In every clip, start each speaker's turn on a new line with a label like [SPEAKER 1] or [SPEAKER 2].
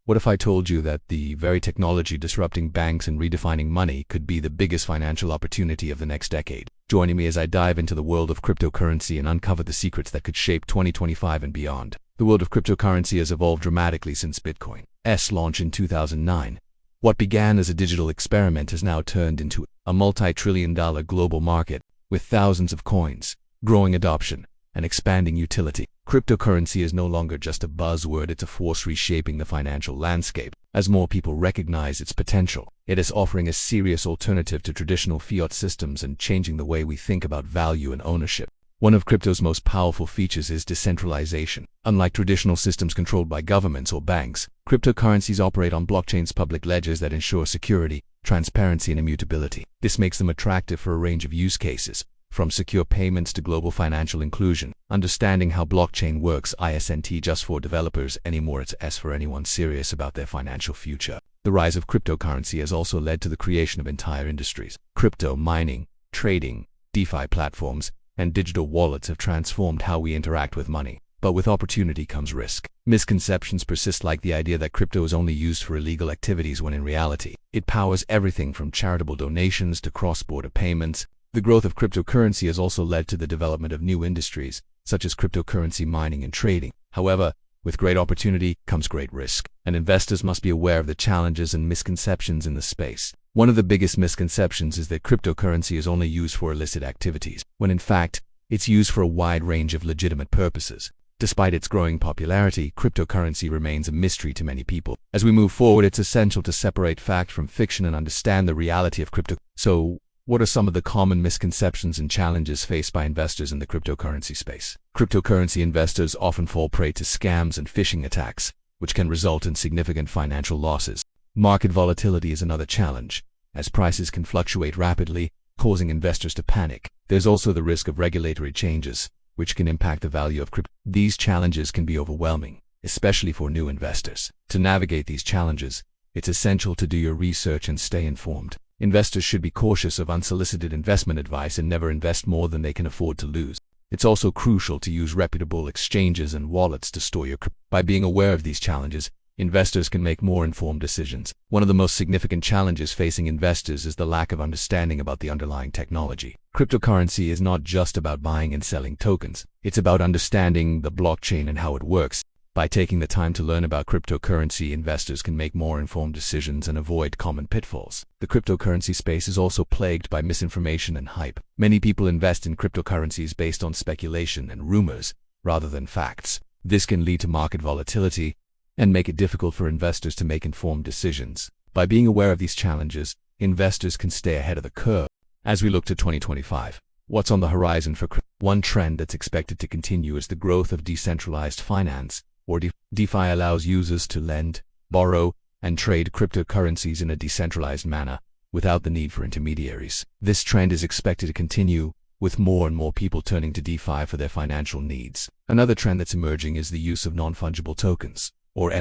[SPEAKER 1] What if I told you that the very technology disrupting banks and redefining money could be the biggest financial opportunity of the next decade? Joining me as I dive into the world of cryptocurrency and uncover the secrets that could shape 2025 and beyond. The world of cryptocurrency has evolved dramatically since Bitcoin's launch in 2009. What began as a digital experiment has now turned into a multi-trillion-dollar global market with thousands of coins, growing adoption, and expanding utility. Cryptocurrency is no longer just a buzzword, it's a force reshaping the financial landscape. As more people recognize its potential, it is offering a serious alternative to traditional fiat systems and changing the way we think about value and ownership. One of crypto's most powerful features is decentralization. Unlike traditional systems controlled by governments or banks, cryptocurrencies operate on blockchains, public ledgers that ensure security, transparency, and immutability. This makes them attractive for a range of use cases, from secure payments to global financial inclusion. Understanding how blockchain works isn't just for developers anymore, it's for anyone serious about their financial future. The rise of cryptocurrency has also led to the creation of entire industries. Crypto mining, trading, DeFi platforms, and digital wallets have transformed how we interact with money. But with opportunity comes risk. Misconceptions persist, like the idea that crypto is only used for illegal activities, when in reality, it powers everything from charitable donations to cross-border payments. The growth of cryptocurrency has also led to the development of new industries, such as cryptocurrency mining and trading. However, with great opportunity comes great risk, and investors must be aware of the challenges and misconceptions in the space. One of the biggest misconceptions is that cryptocurrency is only used for illicit activities, when in fact, it's used for a wide range of legitimate purposes. Despite its growing popularity, cryptocurrency remains a mystery to many people. As we move forward, it's essential to separate fact from fiction and understand the reality of crypto. So, what are some of the common misconceptions and challenges faced by investors in the cryptocurrency space? Cryptocurrency investors often fall prey to scams and phishing attacks, which can result in significant financial losses. Market volatility is another challenge, as prices can fluctuate rapidly, causing investors to panic. There's also the risk of regulatory changes, which can impact the value of crypto. These challenges can be overwhelming, especially for new investors. To navigate these challenges, it's essential to do your research and stay informed. Investors should be cautious of unsolicited investment advice and never invest more than they can afford to lose. It's also crucial to use reputable exchanges and wallets to store your crypto. By being aware of these challenges, investors can make more informed decisions. One of the most significant challenges facing investors is the lack of understanding about the underlying technology. Cryptocurrency is not just about buying and selling tokens. It's about understanding the blockchain and how it works. By taking the time to learn about cryptocurrency, investors can make more informed decisions and avoid common pitfalls. The cryptocurrency space is also plagued by misinformation and hype. Many people invest in cryptocurrencies based on speculation and rumors, rather than facts. This can lead to market volatility and make it difficult for investors to make informed decisions. By being aware of these challenges, investors can stay ahead of the curve. As we look to 2025, what's on the horizon for crypto? One trend that's expected to continue is the growth of decentralized finance, or DeFi. Allows users to lend, borrow, and trade cryptocurrencies in a decentralized manner, without the need for intermediaries. This trend is expected to continue, with more and more people turning to DeFi for their financial needs. Another trend that's emerging is the use of non-fungible tokens, or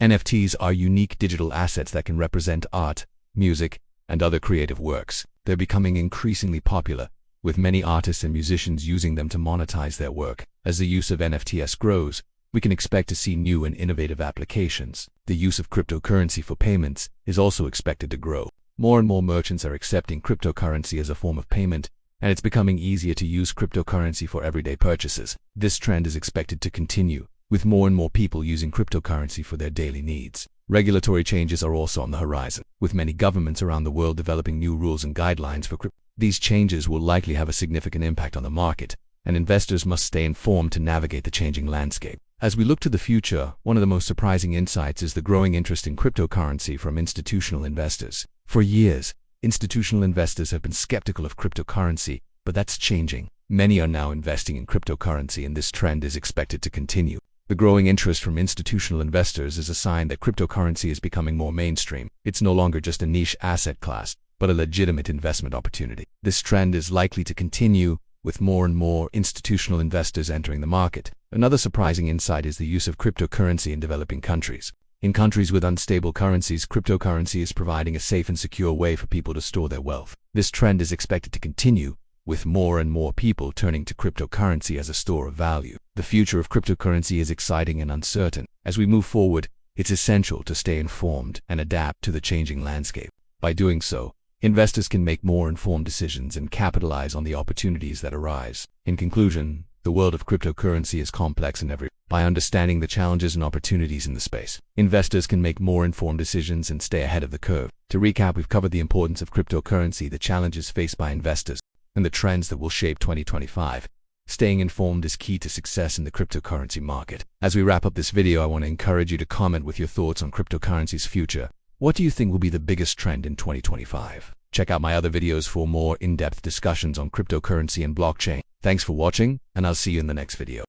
[SPEAKER 1] NFTs are unique digital assets that can represent art, music, and other creative works. They're becoming increasingly popular, with many artists and musicians using them to monetize their work. As the use of NFTs grows, we can expect to see new and innovative applications. The use of cryptocurrency for payments is also expected to grow. More and more merchants are accepting cryptocurrency as a form of payment, and it's becoming easier to use cryptocurrency for everyday purchases. This trend is expected to continue, with more and more people using cryptocurrency for their daily needs. Regulatory changes are also on the horizon, with many governments around the world developing new rules and guidelines for crypto. These changes will likely have a significant impact on the market, and investors must stay informed to navigate the changing landscape. As we look to the future, one of the most surprising insights is the growing interest in cryptocurrency from institutional investors. For years, institutional investors have been skeptical of cryptocurrency, but that's changing. Many are now investing in cryptocurrency, and this trend is expected to continue. The growing interest from institutional investors is a sign that cryptocurrency is becoming more mainstream. It's no longer just a niche asset class, but a legitimate investment opportunity. This trend is likely to continue, with more and more institutional investors entering the market. Another surprising insight is the use of cryptocurrency in developing countries. In countries with unstable currencies, cryptocurrency is providing a safe and secure way for people to store their wealth. This trend is expected to continue, with more and more people turning to cryptocurrency as a store of value. The future of cryptocurrency is exciting and uncertain. As we move forward, It's essential to stay informed and adapt to the changing landscape. By doing so, investors can make more informed decisions and capitalize on the opportunities that arise. In conclusion, the world of cryptocurrency is complex and by understanding the challenges and opportunities in the space, investors can make more informed decisions and stay ahead of the curve. To recap, we've covered the importance of cryptocurrency, the challenges faced by investors, and the trends that will shape 2025. Staying informed is key to success in the cryptocurrency market. As we wrap up this video, I want to encourage you to comment with your thoughts on cryptocurrency's future. What do you think will be the biggest trend in 2025? Check out my other videos for more in-depth discussions on cryptocurrency and blockchain. Thanks for watching, and I'll see you in the next video.